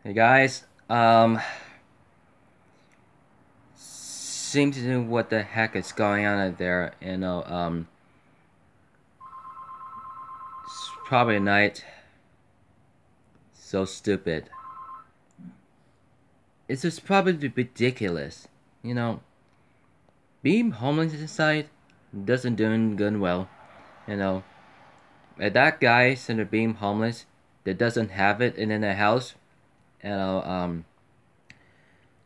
Hey guys, seem to know what the heck is going on out there. It's probably a night. So stupid. It's just probably ridiculous. You know, being homeless inside doesn't do good well. You know, and that guy instead of being homeless that doesn't have it in the house. You know,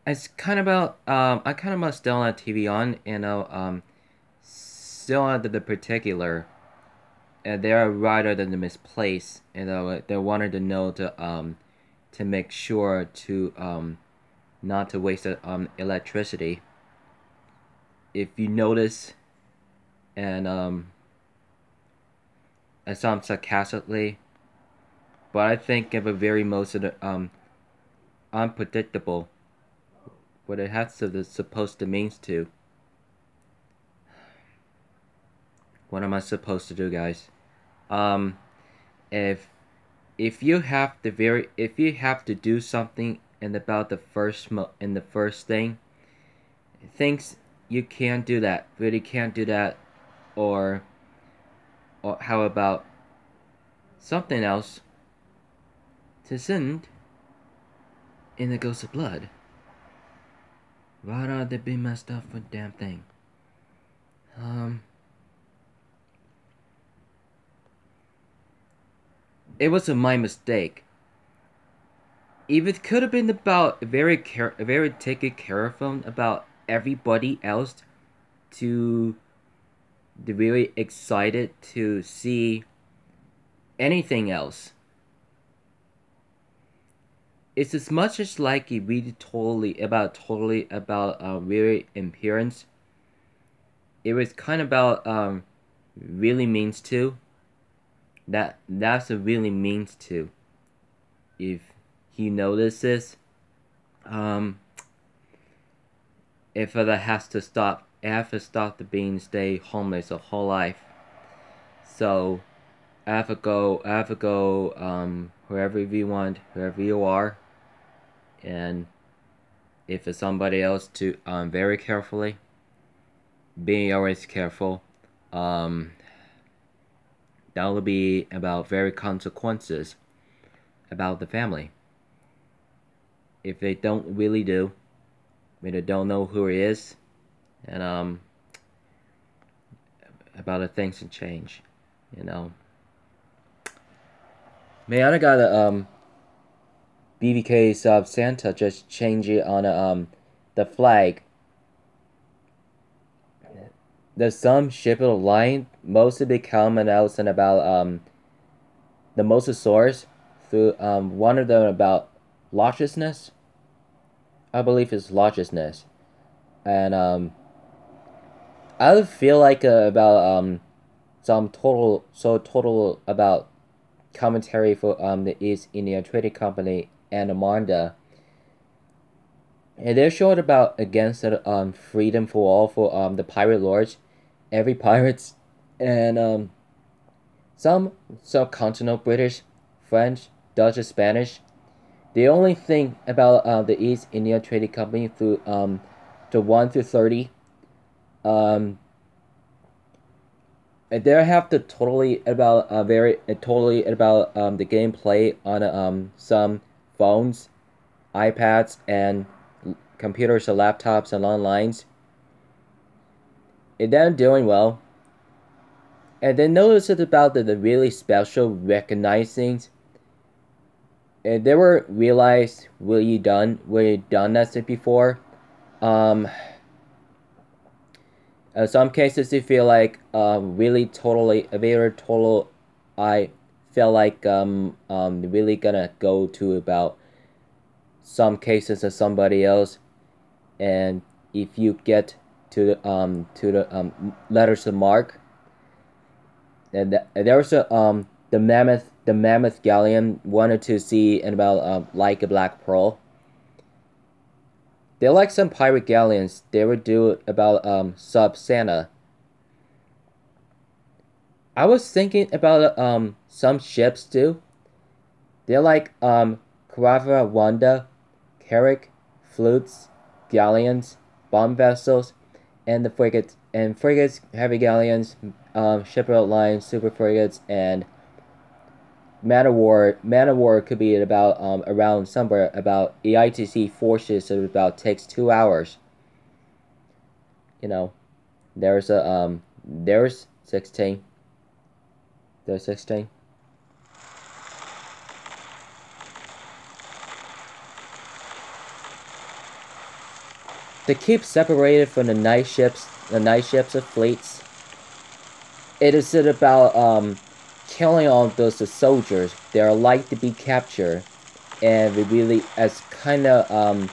it's kind of about I kind of about still on TV on. Still on the particular. And they are rather than the misplaced. They wanted to know to make sure to not to waste electricity. If you notice, and it sounds sarcastically, but I think of a very most of the unpredictable what it has to supposed to means to. What am I supposed to do, guys? Um, if if you have to do something in about the first thing, thinks you can't do that, really can't do that, or how about something else to send in the ghost of blood? Why not they be messed up for damn thing? Um, it was my mistake. If it could have been about very taken care of them about everybody else to be really excited to see anything else. It's as much as like you read totally about really appearance. It was kind of about really means to. That's a really means to. If he notices, um, if it has to stop, it has to stop the being stay homeless a whole life. So I have to go wherever you want, wherever you are, and if it's somebody else to very carefully, being always careful, um, that will be about very consequences about the family. If they don't really do, they don't know who he is, and about the things to change, you know. Man, I got a BBK's Santa just change it on the flag. There's some ship of the line mostly become announced about the mosasaurs through one of them about logicness. I believe it's logicness. And I would feel like about some total about commentary for the East India Trading Company and Amanda. And they're short about against the freedom for all for the pirate lords, every pirates, and some subcontinental British, French, Dutch, and Spanish. The only thing about the East India Trading Company through to 1 through 30, um, they have to totally about totally about the gameplay on some phones, iPads, and computers or laptops and onlines. And they're doing well. And then notice it about the really special recognizing. And they were realized were you done that before. Um, in some cases, you feel like really totally a very total. I feel like really gonna go to about some cases of somebody else, and if you get to the letters of mark, and there was the mammoth galleon wanted to see and about like a black pearl. They like some pirate galleons. They would do about sub Santa. I was thinking about some ships too. They're like carafa, wanda, carrack, flutes, galleons, bomb vessels, and the frigates, heavy galleons, shipboard lines, super frigates, and man of war could be about around somewhere about EITC forces. So it about takes 2 hours. You know, there's 16. There's 16. To keep separated from the night ships of fleets, it is about killing all those soldiers. They are like to be captured, and we really as kind of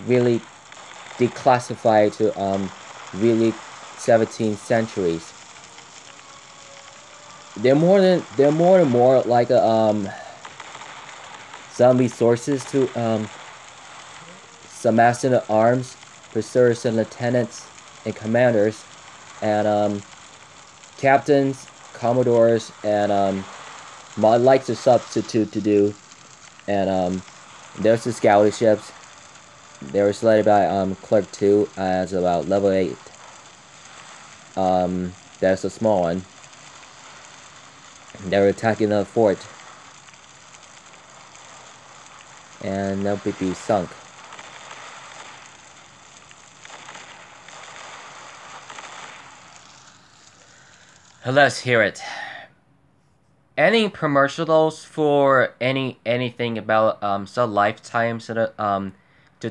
really declassified to really 17th centuries. They're more and more like some resources to some master of arms, pursuers and lieutenants and commanders, and captains, commodores, and mod likes to substitute to do. And there's the scouting ships. They were selected by Clerk 2 as about level 8. That's a small one. They were attacking the fort, and they'll be sunk. Let's hear it. Any commercials for anything about some lifetimes to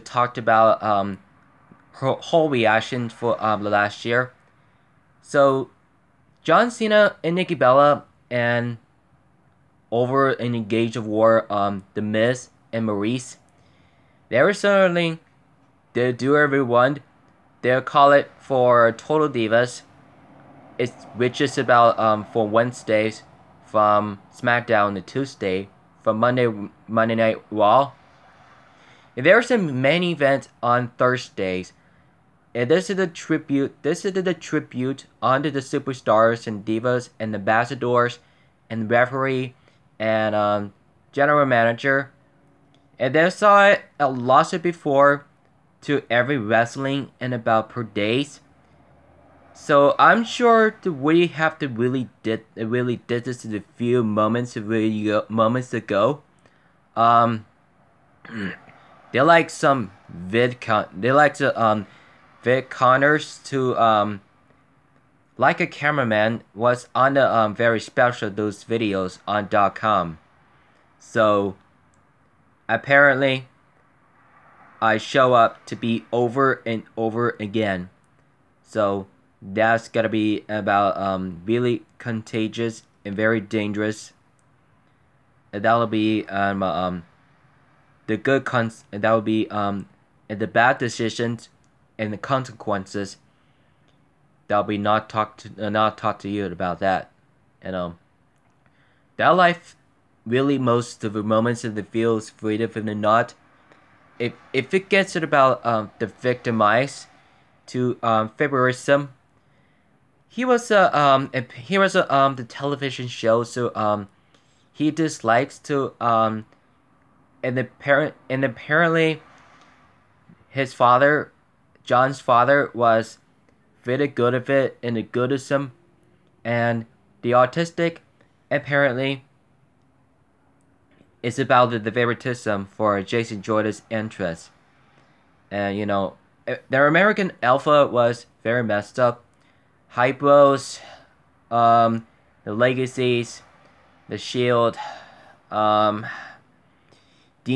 talk about her whole reaction for the last year. So John Cena and Nikki Bella and over in Engage of War, The Miz and Maurice, they were certainly they do everyone. They'll call it for Total Divas. Which is about for Wednesdays from Smackdown to Tuesday from Monday Night Raw. And there's a main event on Thursdays. And this is the tribute onto the superstars and divas and ambassadors and referee and general manager. And they saw it a lot before to every wrestling and about per days. So I'm sure that we have to really did this in a few moments ago. They like some vid conners to like a cameraman was on the very special those videos on .com. So apparently I show up to be over and over again. So that's gonna be about really contagious and very dangerous. And that'll be the good and that will be and the bad decisions and the consequences. That'll be not talk to you about that. And that life really most of the moments in the feels freedom from the not. If it gets it about the victimized to favorism. He was the television show, so he dislikes to and apparently his father, John's father, was very good at it in the goodism, and the autistic apparently is about the favoritism for Jason Jordan's interest. And you know, their American Alpha was very messed up. Hypos, the Legacies, the Shield, Dean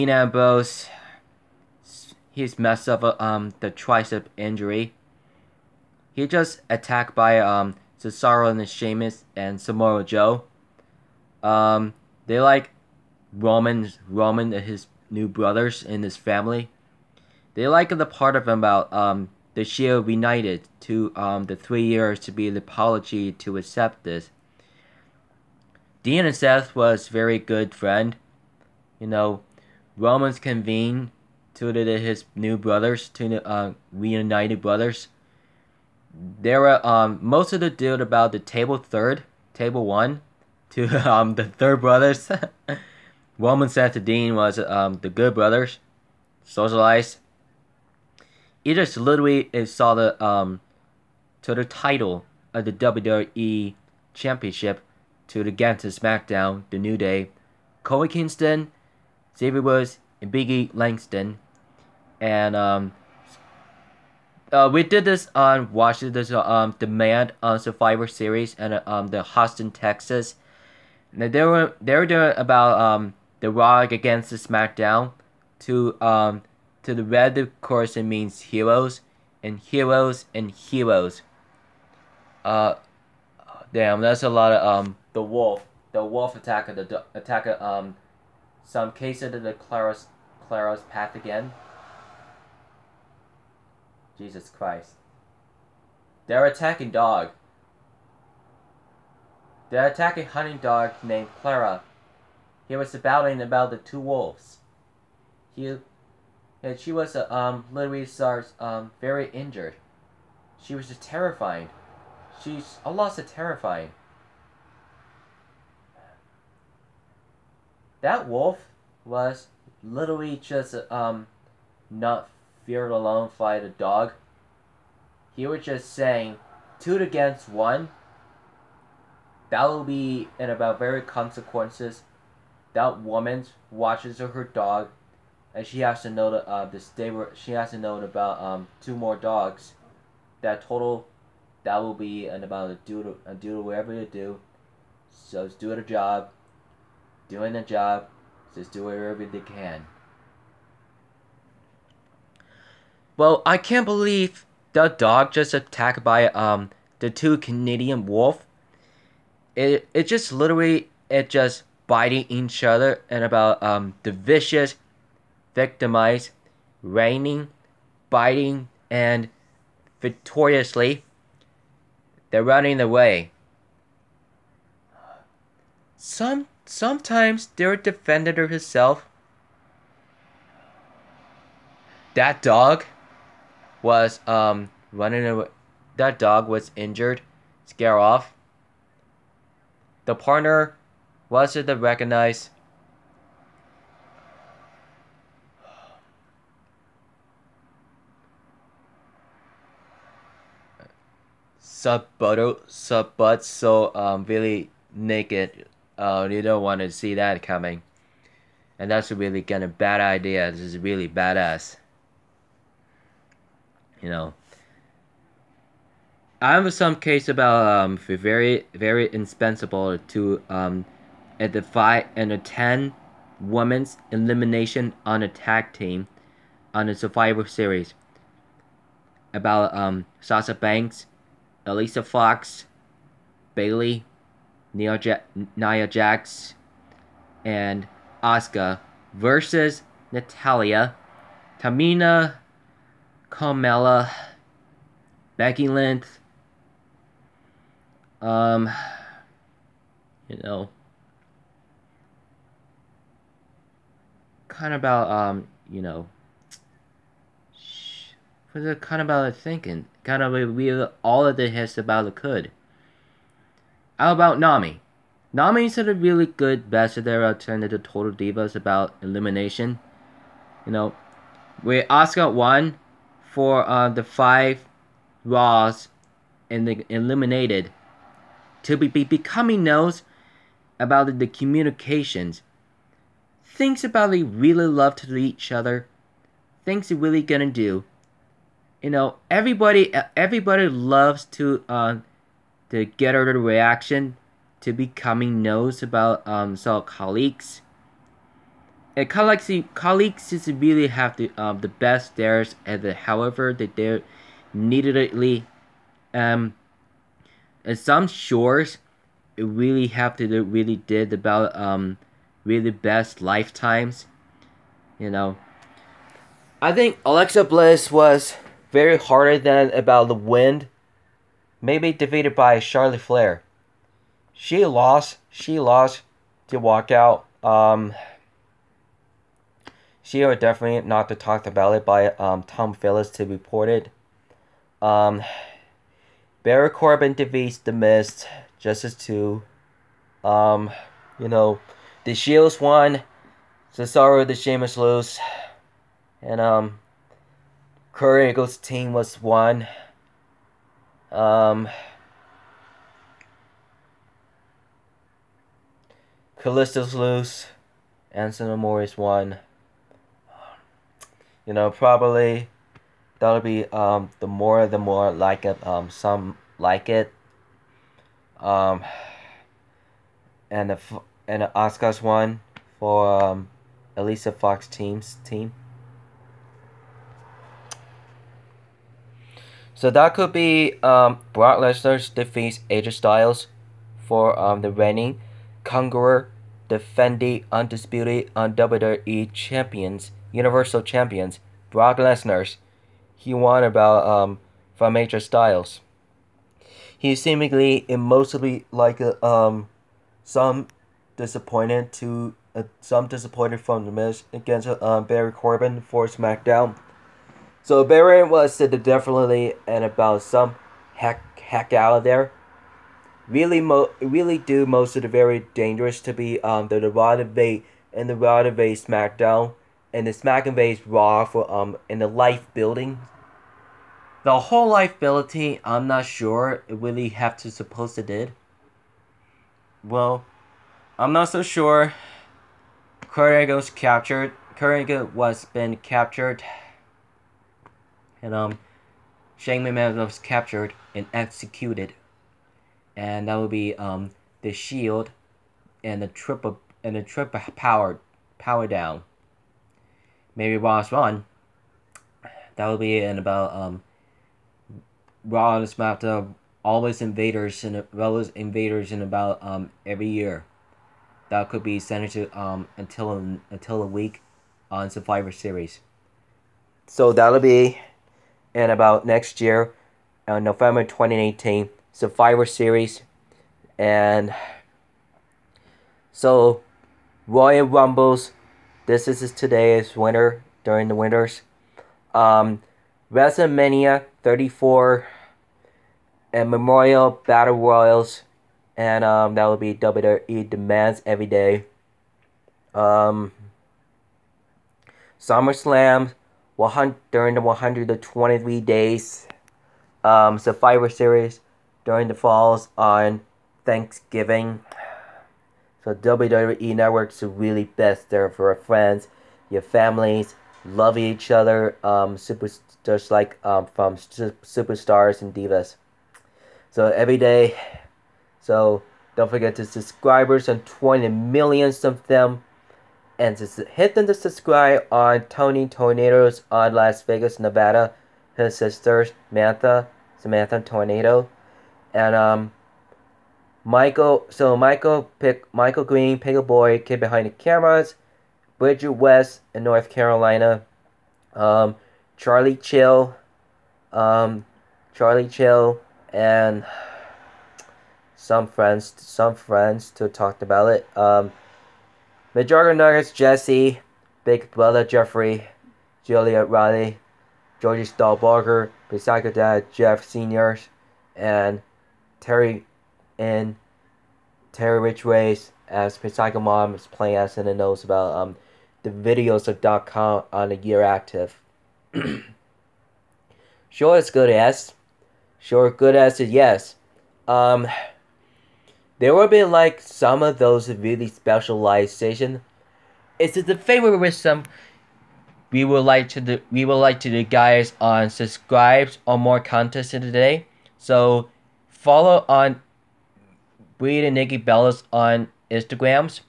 Ambrose, he's messed up the tricep injury. He just attacked by Cesaro and Sheamus and Samoa Joe. They like Roman and his new brothers in his family. They like the part of him about the Shield reunited to the 3 years to be the apology to accept this. Dean and Seth was very good friend. You know, Roman's convened to his new brothers, to the reunited brothers. There were most of the dude about the table 1 to the third brothers. Roman said to Dean was the Good Brothers, socialized. He just literally saw the title of the WWE Championship to the get to Smackdown, the New Day, Kofi Kingston, Xavier Woods, and Big E Langston, and we did this on watching this Demand on Survivor Series and the Houston, Texas. And they were doing about the Raw against the Smackdown. To the red, of course, it means heroes and heroes and heroes. Damn, that's a lot of the wolf. The wolf attack some cases of the Clara's path again. Jesus Christ. They're attacking dog. They're attacking hunting dog named Clara. He was battling about the two wolves. And she was literally starts very injured. She was just terrified. She's a lot of terrifying. That wolf was literally just not feared alone by the dog. He was just saying 2 against 1. That will be in about very consequences. That woman watches her dog, and she has to know she has to know about 2 more dogs. That will be in about do whatever you do. So just do the job. Doing the job. Just do whatever they can. Well, I can't believe the dog just attacked by the 2 Canadian wolf. It just literally just biting each other and about the vicious, victimized, reigning, biting, and victoriously they're running away. Sometimes they're defender herself. That dog was running away. That dog was injured, scared off. The partner wasn't recognized. Butt so really naked. You don't want to see that coming. And that's a really kind of bad idea. This is really badass. You know. I have some case about very very indispensable to at the 5 and a 10 women's elimination on a tag team on the Survivor Series about Sasha Banks, Elisa Fox, Bayley, Nia Jax, and Asuka versus Natalya, Tamina, Carmella, Becky Lynch. You know, kind of about you know, was it kind of about thinking, kind of reveal all of the hits about the could. How about Nami? Nami's a really good ambassador alternative to Total Divas about elimination. You know, where Asuka won for the 5 Raws and the eliminated to be becoming knows about the communications. Things about they really love to each other. Things they're really gonna do. You know, everybody loves to get a reaction to becoming knows about so colleagues. And kind of like see colleagues is really have the best theirs and however that they're neededly and some shores it really have to do really did about really best lifetimes. You know, I think Alexa Bliss was very harder than about the wind. Maybe defeated by Charlotte Flair. She lost to walk out. She are definitely not to talk about it by Tom Phillips to report it. Baron Corbin defeats The Mist, Justice 2. You know, the Shields won Cesaro the Sheamus lose. And Kurt Angle's team was won. Callisto's loose. Anson Amoris won. Probably that'll be the more like it. Some like it. And the Asuka's won for Elisa Fox team. So that could be Brock Lesnar defeats AJ Styles for the reigning conqueror, defending undisputed WWE champions, Universal champions, Brock Lesnar. He won about from AJ Styles. He seemingly emotionally like some disappointed from the Miz against Barry Corbin for SmackDown. So Barry was definitely and about some heck out of there. Really do most of the very dangerous to be the Raw Invade and the Raw Invade SmackDown and the Smack Invade Raw for in the life building. The whole life ability, I'm not sure it really have to supposed to did. Well, I'm not so sure. Kurt Angle's captured. Kurt Angle was been captured. And Shane McMahon was captured and executed. And that would be the Shield and the triple power down. Maybe Raw's run. That would be in about Raw and SmackDown always invaders in about every year. That could be sent to until a week on Survivor Series. So that'll be in about next year, November 2018, Survivor Series, and so Royal Rumbles. This is today's winner during the winners. WrestleMania 34 and Memorial Battle Royals, and that will be WWE Demands Every Day. SummerSlam during the 123 days. Survivor Series during the falls on Thanksgiving. So WWE Network's really best there for your friends, your families, love each other, just like from superstars and divas. So every day. So don't forget to subscribers and 20 millions of them. And just hit them to subscribe on Tony Tornadoes on Las Vegas, Nevada. His sister Samantha Tornado, and Michael Green, Pickle Boy, Kid Behind the Cameras, Bridget West in North Carolina, Charlie Chill, and some friends to talk about it. Majorca Nuggets, Jesse, Big Brother Jeffrey, Juliet Riley, Georgie Stahlbarger, Psycho Dad Jeff Seniors, and Terry Richways as Psycho Mom is playing us and knows about the videos of .com on the year active. Sure, it's good as. Sure, good as it yes. There will be like some of those really specialization. It's the favorite with some. We would like to the guys on subscribes or more content today. So follow on Breed and Nikki Bellas on Instagrams,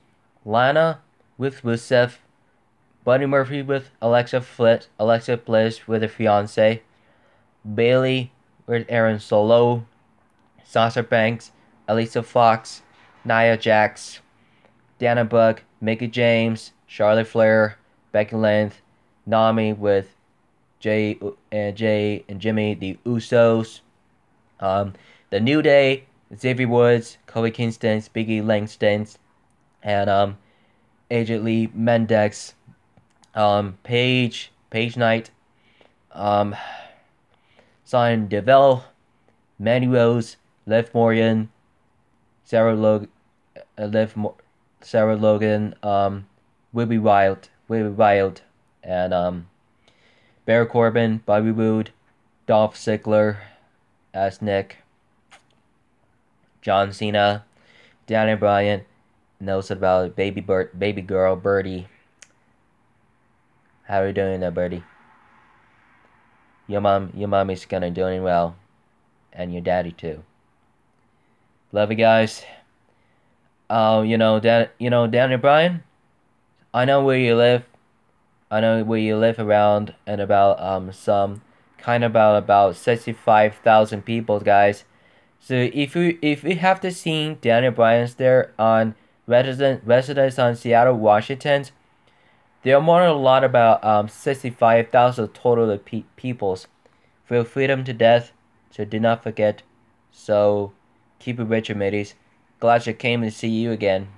Lana with Rusev, Buddy Murphy with Alexa Bliss with her fiance, Bailey with Aaron Solo, Sasha Banks, Elisa Fox, Nia Jax, Dana Brooke, Mickey James, Charlotte Flair, Becky Lynch, Nami with Jay and Jimmy the Usos, The New Day, Xavier Woods, Kofi Kingston, Biggie Langston, and Agent Lee Mendex, Paige Knight, Simon Deville, Mandy Rose, Liv Morgan, Sarah Logan, will be wild. Will be wild. And Baron Corbin, Bobby Roode, Dolph Ziggler as Nick, John Cena, Daniel Bryan, and also about baby girl Birdie. How are you doing there, Birdie? Your mom is gonna doing well, and your daddy too. Love you guys. Daniel Bryan. I know where you live. I know where you live around and about some kind of about 65,000 people, guys. So if you have to see Daniel Bryan's there on residents on Seattle, Washington, there are more a lot about 65,000 total of peoples. Feel freedom to death, so do not forget. So keep it rich, mateys. Glad I came to see you again.